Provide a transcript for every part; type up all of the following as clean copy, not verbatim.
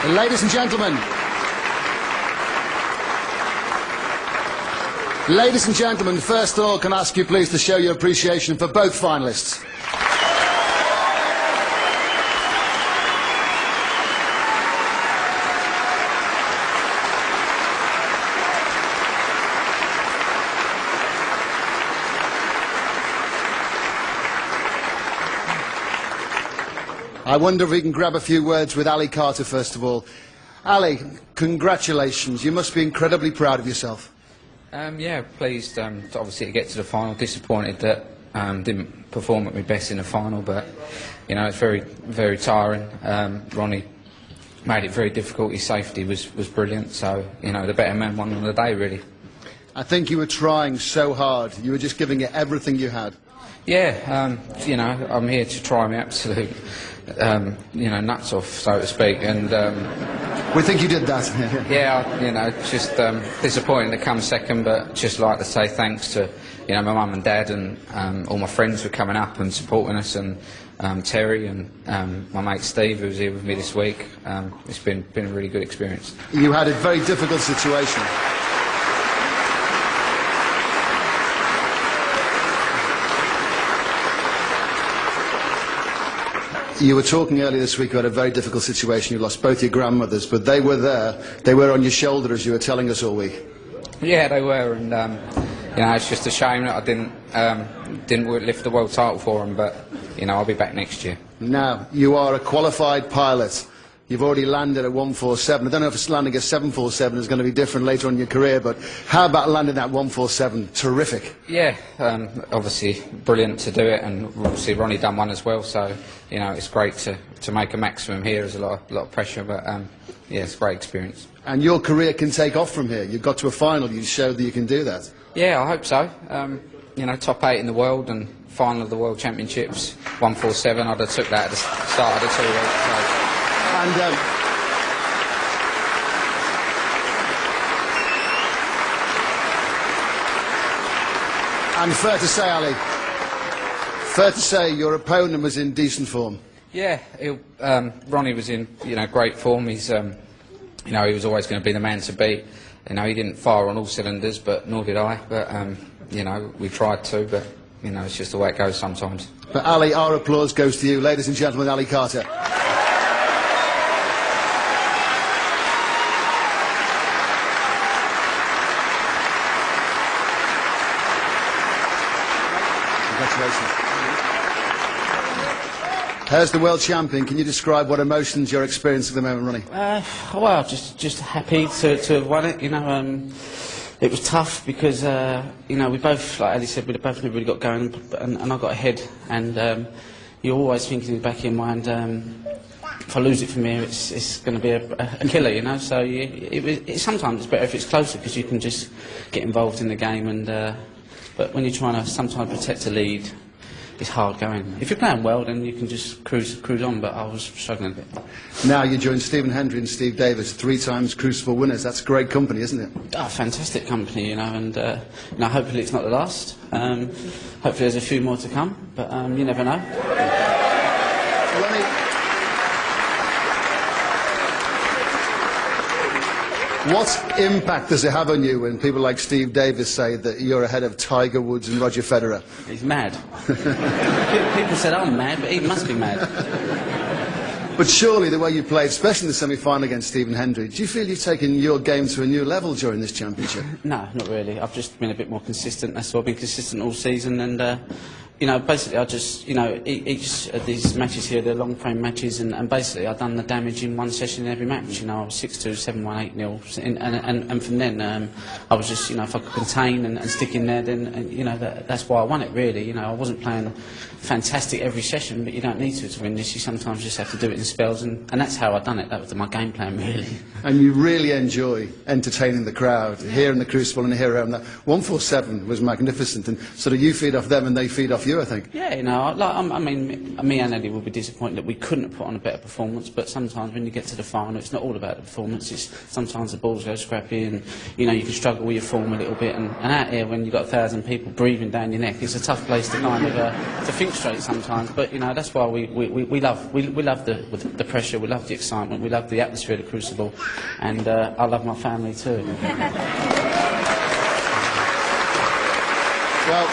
Ladies and gentlemen, first of all, can I ask you please to show your appreciation for both finalists. I wonder if we can grab a few words with Ali Carter first of all. Ali, congratulations. You must be incredibly proud of yourself. Yeah, pleased obviously to get to the final. Disappointed that didn't perform at my best in the final, but you know, it's very, very tiring. Ronnie made it very difficult. His safety was brilliant, so you know, the better man won on the day, really. I think you were trying so hard. You were just giving it everything you had. Yeah, you know, I'm here to try my absolute, you know, nuts off, so to speak, and we think you did that. Yeah, you know, just disappointing to come second, but just like to say thanks to, you know, my mum and dad and all my friends for coming up and supporting us, and Terry and my mate Steve, who was here with me this week. It's been a really good experience. You had a very difficult situation. You were talking earlier this week about a very difficult situation. You lost both your grandmothers, but they were there. They were on your shoulder, as you were telling us all week. Yeah, they were, and you know, it's just a shame that I didn't lift the world title for them. But you know, I'll be back next year. Now, you are a qualified pilot. You've already landed at 147. I don't know if landing at 747 is going to be different later on in your career, but how about landing at 147? Terrific. Yeah, obviously brilliant to do it, and obviously Ronnie done one as well, so you know, it's great to make a maximum here. There's a lot of pressure, but yeah, it's a great experience. And your career can take off from here. You got to a final, you showed that you can do that. Yeah, I hope so. You know, top 8 in the world and final of the World Championships, 147. I'd have took that at the start of the 2 weeks. So. And fair to say, Ali, fair to say your opponent was in decent form. Yeah, Ronnie was in, you know, great form. He's, you know, he was always going to be the man to beat. You know, he didn't fire on all cylinders, but nor did I. But you know, we tried to, but you know, it's just the way it goes sometimes. But Ali, our applause goes to you, ladies and gentlemen. Ali Carter. Congratulations. As the world champion, can you describe what emotions you're experiencing at the moment, Ronnie? Well, just happy to have won it. You know, it was tough because you know, we both, like Ali said, we both never really got going, and I got ahead. And you're always thinking in the back of your mind, if I lose it from here, it's going to be a killer, you know. So sometimes it's better if it's closer because you can just get involved in the game. And but when you're trying to sometimes protect a lead, it's hard going. If you're playing well, then you can just cruise on, but I was struggling a bit. Now you join Stephen Hendry and Steve Davis, 3 times Crucible winners. That's great company, isn't it? Oh, fantastic company, you know, and you know, hopefully it's not the last. Hopefully there's a few more to come, but you never know. Ronnie, what impact does it have on you when people like Steve Davis say that you're ahead of Tiger Woods and Roger Federer? He's mad. People said I'm mad, but he must be mad. But surely the way you played, especially in the semi-final against Stephen Hendry, do you feel you've taken your game to a new level during this championship? No, not really. I've just been a bit more consistent. That's why I've been consistent all season, and you know, basically I just, you know, each of these matches here, they're long frame matches, and basically I've done the damage in one session in every match. You know, I was 6-2, 7-1, 8-0, and from then I was just, you know, if I could contain and stick in there, then you know, that's why I won it really. You know, I wasn't playing fantastic every session, but you don't need to win this. You sometimes just have to do it in spells, and that's how I done it. That was my game plan really. And you really enjoy entertaining the crowd here in the Crucible and here around that. 147 was magnificent, and sort of you feed off them and they feed off for you, I think. Yeah, you know, I mean, me and Eddie will be disappointed that we couldn't have put on a better performance, but sometimes when you get to the final, it's not all about the performance. It's sometimes the balls go scrappy and, you know, you can struggle with your form a little bit. And out here, when you've got 1,000 people breathing down your neck, it's a tough place to kind of to think straight sometimes. But, you know, that's why we love the pressure, we love the excitement, we love the atmosphere of the Crucible, and I love my family too. Well,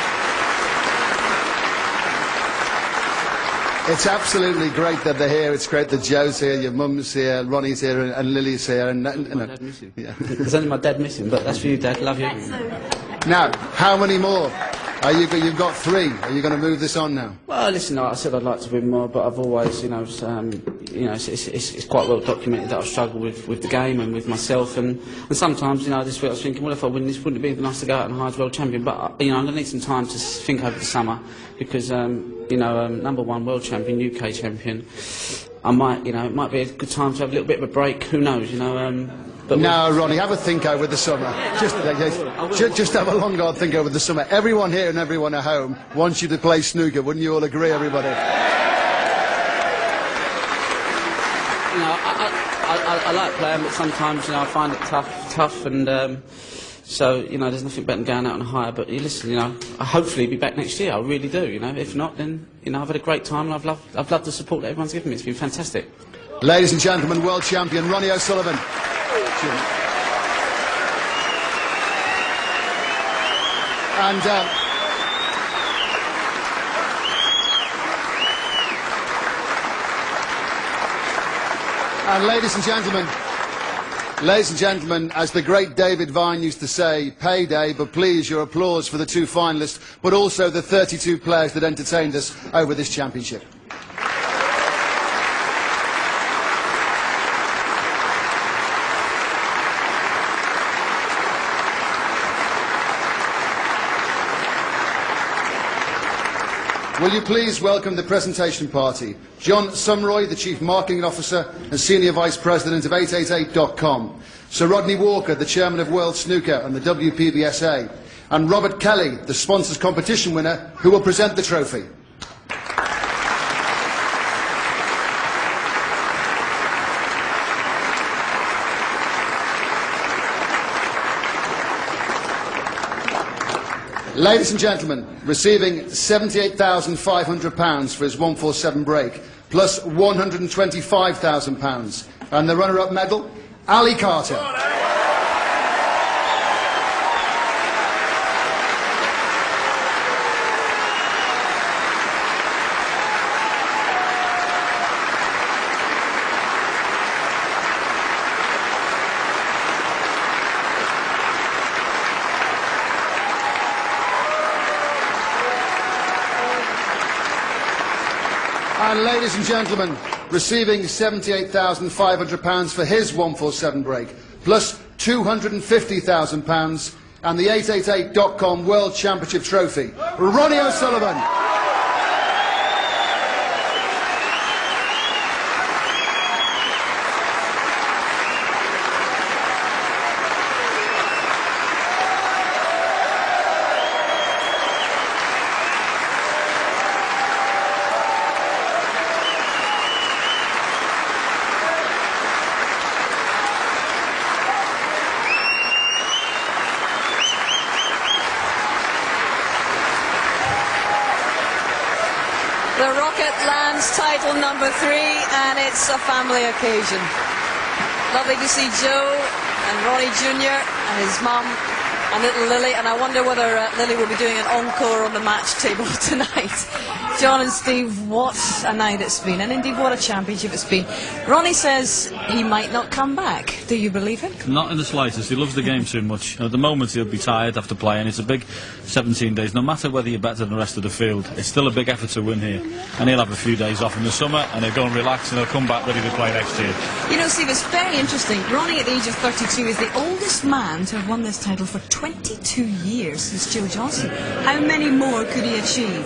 it's absolutely great that they're here. It's great that Joe's here, your mum's here, Ronnie's here, and Lily's here. And My dad missing. Yeah. There's only my dad missing, but that's for you, Dad. Love you. Now, how many more? You've got 3. Are you going to move this on now? Well, listen, I said I'd like to win more, but I've always, it's quite well documented that I've struggled with the game and with myself, and sometimes, this week I was thinking, well, if I win this, wouldn't it be nice to go out and hide world champion? But, I'm going to need some time to think over the summer, because, #1 world champion, UK champion, I might, it might be a good time to have a little bit of a break. Who knows, But no, Ronnie, have a think over the summer. Just have a long, hard think over the summer. Everyone here and everyone at home wants you to play snooker. Wouldn't you all agree, everybody? I like playing, but sometimes, I find it tough, and so, there's nothing better than going out on a higher. But listen, I'll hopefully be back next year. I really do. If not, then I've had a great time, and I've loved the support that everyone's given me. It's been fantastic. Ladies and gentlemen, world champion Ronnie O'Sullivan. And ladies and gentlemen, as the great David Vine used to say, payday, but please your applause for the 2 finalists, but also the 32 players that entertained us over this championship. Will you please welcome the presentation party, John Sumroy, the Chief Marketing Officer and Senior Vice President of 888.com, Sir Rodney Walker, the Chairman of World Snooker and the WPBSA, and Robert Kelly, the Sponsors Competition winner, who will present the trophy. Ladies and gentlemen, receiving £78,500 for his 147 break, plus £125,000. And the runner-up medal, Ali Carter. And ladies and gentlemen, receiving £78,500 for his 147 break, plus £250,000 and the 888.com World Championship Trophy, Ronnie O'Sullivan. The Rocket lands title number 3, and it's a family occasion. Lovely to see Joe and Ronnie Jr. and his mum and little Lily, and I wonder whether Lily will be doing an encore on the match table tonight. John and Steve, what a night it's been, and indeed what a championship it's been. Ronnie says he might not come back. Do you believe him? Not in the slightest. He loves the game too much. At the moment he'll be tired after playing. It's a big 17 days. No matter whether you're better than the rest of the field, it's still a big effort to win here. And he'll have a few days off in the summer, and he'll go and relax, and he'll come back ready to play next year. Steve, it's very interesting. Ronnie, at the age of 32, is the oldest man to have won this title for 22 years since Joe Johnson. How many more could he achieve?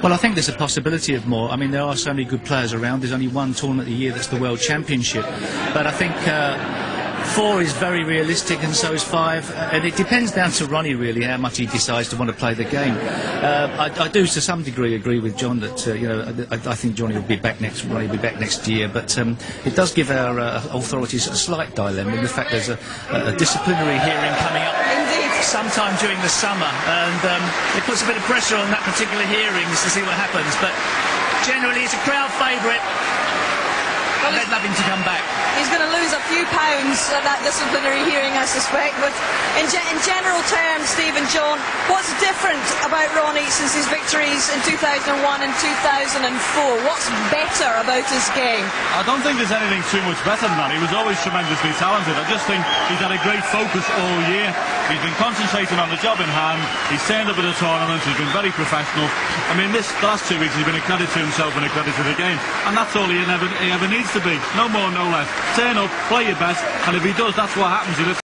Well, I think there's a possibility of more. I mean, there are so many good players around. There's only one tournament a year that's the World Championship. But I think 4 is very realistic, and so is 5. And it depends down to Ronnie, really, how much he decides to want to play the game. I do, to some degree, agree with John that I think Johnny will be back next. Ronnie will be back next year. But it does give our authorities a slight dilemma in the fact there's a disciplinary hearing coming up. Indeed. Sometime during the summer, and it puts a bit of pressure on that particular hearing to see what happens. But generally, it's a crowd favourite. They'd love him to come back. He's going to lose a few pounds at that disciplinary hearing, I suspect. But in general terms, Steve and John, what's different about Ronnie since his victories in 2001 and 2004? What's better about his game? I don't think there's anything too much better than that. He was always tremendously talented. I just think he's had a great focus all year. He's been concentrating on the job in hand. He's turned up at the tournament. He's been very professional. I mean, the last 2 weeks he's been a credit to himself and a credit to the game. And that's all he ever needs to be. No more, no less. Turn up, play your best, and if he does, that's what happens.